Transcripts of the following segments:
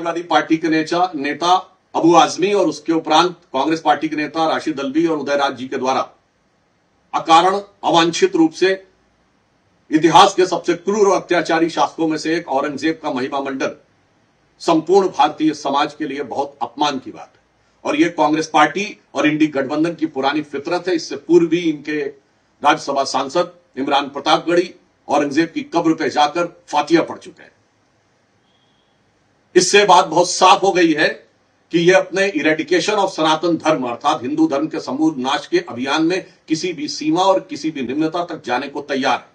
Samajwadi party के नेता अबू आजमी और उसके उपरांत कांग्रेस पार्टी के नेता राशिद अल्वी और उदयराज जी के द्वारा अकारण अवांछित रूप से इतिहास के सबसे क्रूर और अत्याचारी शासकों में से एक औरंगजेब का महिमा मंडन संपूर्ण भारतीय समाज के लिए बहुत अपमान की बात है। और यह कांग्रेस पार्टी और इंडी गठबंधन की पुरानी फितरत है। इससे पूर्व भी इनके राज्यसभा सांसद इमरान प्रतापगढ़ी औरंगजेब की कब्र पर जाकर फातिया पढ़ चुके हैं। इससे बात बहुत साफ हो गई है कि यह अपने इरेडिकेशन ऑफ सनातन धर्म अर्थात हिंदू धर्म के समूल नाश के अभियान में किसी भी सीमा और किसी भी निम्नता तक जाने को तैयार है।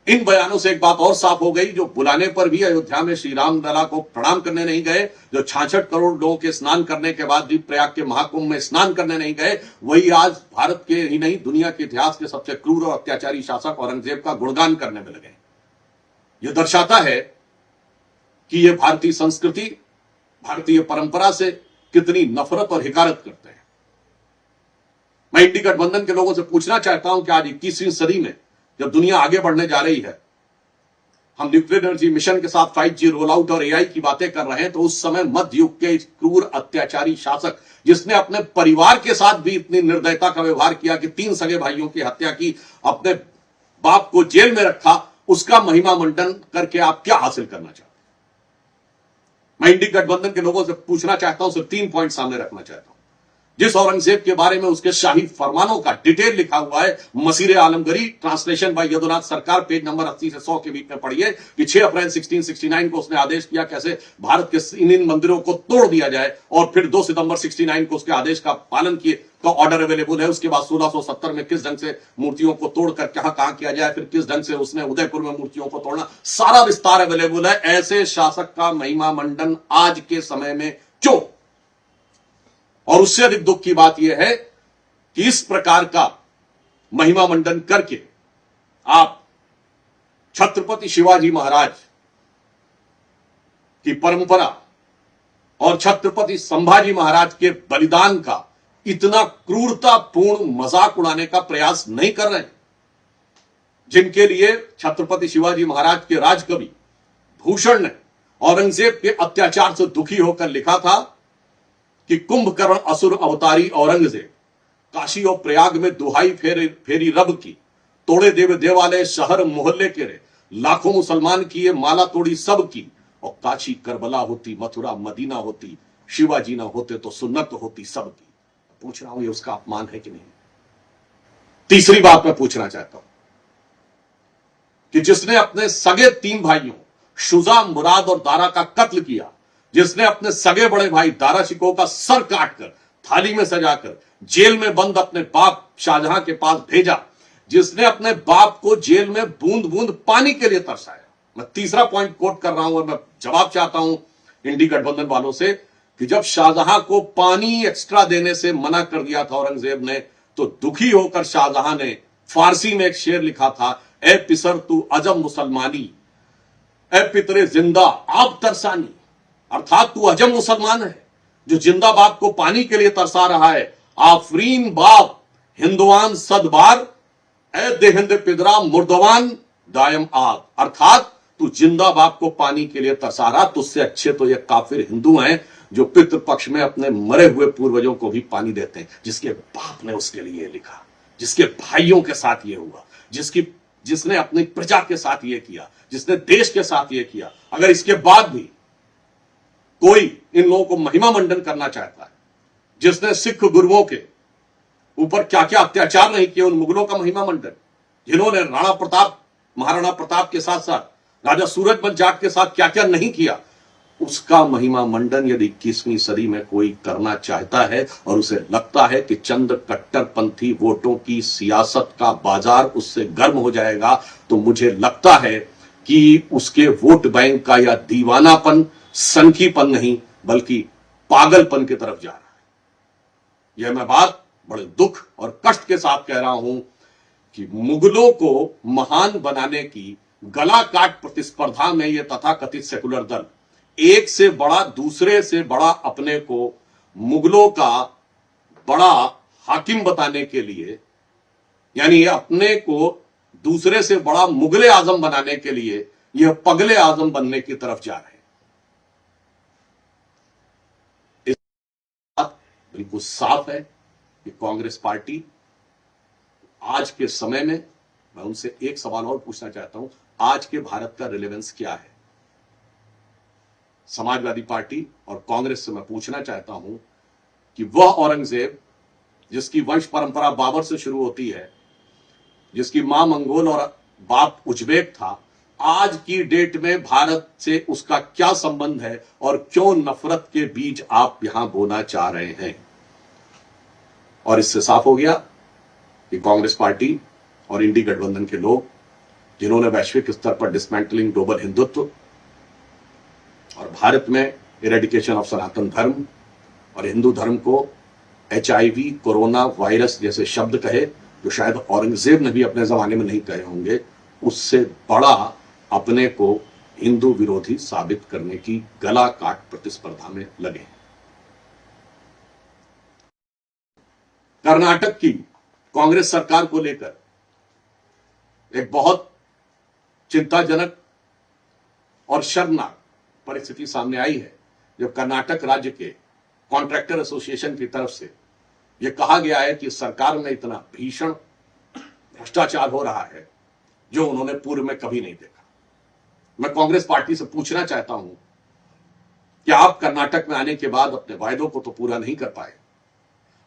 इन बयानों से एक बात और साफ हो गई, जो बुलाने पर भी अयोध्या में श्री राम लला को प्रणाम करने नहीं गए, जो 66 करोड़ लोगों के स्नान करने के बाद भी प्रयाग के महाकुंभ में स्नान करने नहीं गए, वही आज भारत के ही नहीं दुनिया के इतिहास के सबसे क्रूर और अत्याचारी शासक औरंगजेब का गुणगान करने में लगे। यह दर्शाता है कि यह भारतीय संस्कृति, भारतीय परंपरा से कितनी नफरत और हिकारत करते हैं। मैं इंडी गठबंधन के लोगों से पूछना चाहता हूं कि आज 21वीं सदी में जब दुनिया आगे बढ़ने जा रही है, हम न्यूक्लियर एनर्जी मिशन के साथ 5G रोल आउट और AI की बातें कर रहे हैं, तो उस समय मध्य युग के क्रूर अत्याचारी शासक जिसने अपने परिवार के साथ भी इतनी निर्दयता का व्यवहार किया कि 3 सगे भाइयों की हत्या की, अपने बाप को जेल में रखा, उसका महिमा मंडन करके आप क्या हासिल करना चाहते हैं? मैं इंडी गठबंधन के लोगों से पूछना चाहता हूं, सिर्फ 3 पॉइंट सामने रखना चाहता हूं। जिस औरंगजेब के बारे में उसके शाही फरमानों का डिटेल लिखा हुआ है, मसीरे आलमगीरी, ट्रांसलेशन बाय यदुनाथ सरकार, पेज नंबर 80 से 100 के बीच में पढ़िए कि 6 अप्रैल 1669 को उसने आदेश किया कैसे भारत के इन मंदिरों को तोड़ दिया जाए, और फिर 2 सितंबर 69 को उसके आदेश का पालन किए का ऑर्डर अवेलेबल है। उसके बाद 1670 में किस ढंग से मूर्तियों को तोड़कर कहां किया जाए, फिर किस ढंग से उसने उदयपुर में मूर्तियों को तोड़ना, सारा विस्तार अवेलेबल है। ऐसे शासक का महिमा मंडन आज के समय में क्यों? और उससे अधिक दुख की बात यह है कि इस प्रकार का महिमा मंडन करके आप छत्रपति शिवाजी महाराज की परंपरा और छत्रपति संभाजी महाराज के बलिदान का इतना क्रूरतापूर्ण मजाक उड़ाने का प्रयास नहीं कर रहे हैं, जिनके लिए छत्रपति शिवाजी महाराज के राजकवि भूषण ने औरंगजेब के अत्याचार से दुखी होकर लिखा था कि कुंभकर्ण असुर अवतारी औरंगजेब काशी और प्रयाग में दुहाई फेरी रब की, तोड़े देव देवालय शहर मोहल्ले के रे, लाखों मुसलमान किए माला तोड़ी सब की, और काशी करबला होती, मथुरा मदीना होती, शिवाजी ना होते तो सुन्नत होती सबकी। पूछ रहा हूं, ये उसका अपमान है कि नहीं? तीसरी बात मैं पूछना चाहता हूं कि जिसने अपने सगे 3 भाइयों शुजा, मुराद और दारा का कत्ल किया, जिसने अपने सगे बड़े भाई दारा शिकोह का सर काटकर थाली में सजाकर जेल में बंद अपने बाप शाहजहां के पास भेजा, जिसने अपने बाप को जेल में बूंद बूंद पानी के लिए तरसाया। मैं तीसरा पॉइंट कोट कर रहा हूं और मैं जवाब चाहता हूं इंडी गठबंधन वालों से कि जब शाहजहां को पानी एक्स्ट्रा देने से मना कर दिया था औरंगजेब ने, तो दुखी होकर शाहजहां ने फारसी में एक शेर लिखा था, ए पिसर तू अजम मुसलमानी, ए पितरे जिंदा आप तरसानी। अर्थात तू अजम मुसलमान है जो जिंदा बाप को पानी के लिए तरसा रहा है। आफरीन बाप हिंदुआन सदबार, ए देहिंद पिदरा मुर्दवान दायम आग। अर्थात तू जिंदा बाप को पानी के लिए तरसा रहा, तुझसे अच्छे तो ये काफिर हिंदू हैं जो पितृपक्ष में अपने मरे हुए पूर्वजों को भी पानी देते हैं। जिसके बाप ने उसके लिए लिखा, जिसके भाइयों के साथ ये हुआ, जिसने अपनी प्रजा के साथ ये किया, जिसने देश के साथ ये किया, अगर इसके बाद भी कोई इन लोगों को महिमा मंडन करना चाहता है, जिसने सिख गुरुओं के ऊपर क्या क्या अत्याचार नहीं किए, उन मुगलों का महिमा मंडन, जिन्होंने राणा प्रताप, महाराणा प्रताप के साथ साथ राजा सूरजमल जाट के साथ क्या क्या नहीं किया, उसका महिमा मंडन यदि 21वीं सदी में कोई करना चाहता है और उसे लगता है कि चंद कट्टरपंथी वोटों की सियासत का बाजार उससे गर्म हो जाएगा, तो मुझे लगता है कि उसके वोट बैंक का या दीवानापन, सनकीपन नहीं बल्कि पागलपन की तरफ जा रहा है। यह मैं बात बड़े दुख और कष्ट के साथ कह रहा हूं कि मुगलों को महान बनाने की गला काट प्रतिस्पर्धा में यह तथाकथित सेकुलर दल एक से बड़ा दूसरे से बड़ा अपने को मुगलों का बड़ा हाकिम बताने के लिए, यानी अपने को दूसरे से बड़ा मुगले आजम बनाने के लिए यह पगले आजम बनने की तरफ जा रहे हैं। बिल्कुल साफ है कि कांग्रेस पार्टी आज के समय में, मैं उनसे एक सवाल और पूछना चाहता हूं, आज के भारत का रिलेवेंस क्या है? समाजवादी पार्टी और कांग्रेस से मैं पूछना चाहता हूं कि वह औरंगजेब जिसकी वंश परंपरा बाबर से शुरू होती है, जिसकी मां मंगोल और बाप उज्बेक था, आज की डेट में भारत से उसका क्या संबंध है और क्यों नफरत के बीज आप यहां बोना चाह रहे हैं? और इससे साफ हो गया कि कांग्रेस पार्टी और इंडी गठबंधन के लोग, जिन्होंने वैश्विक स्तर पर डिसमेंटलिंग ग्लोबल हिंदुत्व और भारत में इरेडिकेशन ऑफ सनातन धर्म और हिंदू धर्म को HIV, कोरोना वायरस जैसे शब्द कहे, जो शायद औरंगजेब ने भी अपने जमाने में नहीं कहे होंगे, उससे बड़ा अपने को हिंदू विरोधी साबित करने की गला काट प्रतिस्पर्धा में लगे। कर्नाटक की कांग्रेस सरकार को लेकर एक बहुत चिंताजनक और शर्मनाक परिस्थिति सामने आई है, जब कर्नाटक राज्य के कॉन्ट्रैक्टर एसोसिएशन की तरफ से यह कहा गया है कि सरकार में इतना भीषण भ्रष्टाचार हो रहा है जो उन्होंने पूर्व में कभी नहीं देखा। मैं कांग्रेस पार्टी से पूछना चाहता हूं कि आप कर्नाटक में आने के बाद अपने वायदों को तो पूरा नहीं कर पाए।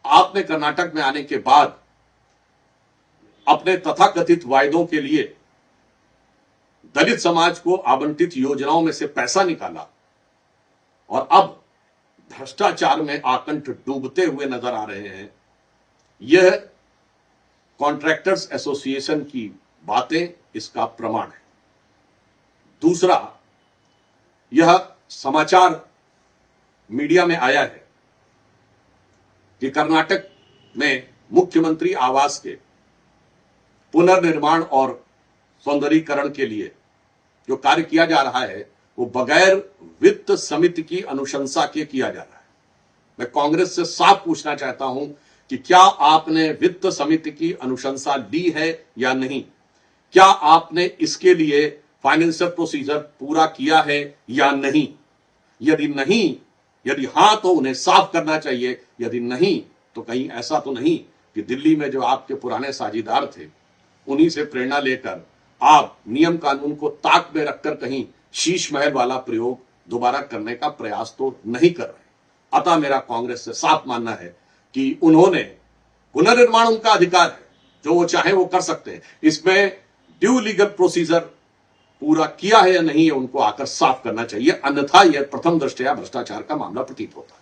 आपने कर्नाटक में आने के बाद अपने तथाकथित वायदों के लिए दलित समाज को आवंटित योजनाओं में से पैसा निकाला और अब भ्रष्टाचार में आकंठ डूबते हुए नजर आ रहे हैं। यह कॉन्ट्रैक्टर्स एसोसिएशन की बातें इसका प्रमाण है। दूसरा, यह समाचार मीडिया में आया है कि कर्नाटक में मुख्यमंत्री आवास के पुनर्निर्माण और सौंदर्यीकरण के लिए जो कार्य किया जा रहा है वो बगैर वित्त समिति की अनुशंसा के किया जा रहा है। मैं कांग्रेस से साफ पूछना चाहता हूं कि क्या आपने वित्त समिति की अनुशंसा ली है या नहीं? क्या आपने इसके लिए फाइनेंशियल प्रोसीजर पूरा किया है या नहीं? यदि हां तो उन्हें साफ करना चाहिए, यदि नहीं तो कहीं ऐसा तो नहीं कि दिल्ली में जो आपके पुराने साझीदार थे उन्हीं से प्रेरणा लेकर आप नियम कानून को ताक में रखकर कहीं शीश महल वाला प्रयोग दोबारा करने का प्रयास तो नहीं कर रहे। अतः मेरा कांग्रेस से साफ मानना है कि उन्होंने पुनर्निर्माण उनका अधिकार है, जो वो चाहे वो कर सकते हैं। इसमें ड्यू लीगल प्रोसीजर पूरा किया है या नहीं है उनको आकर साफ करना चाहिए, अन्यथा यह प्रथम दृष्टया भ्रष्टाचार का मामला प्रतीत होता है।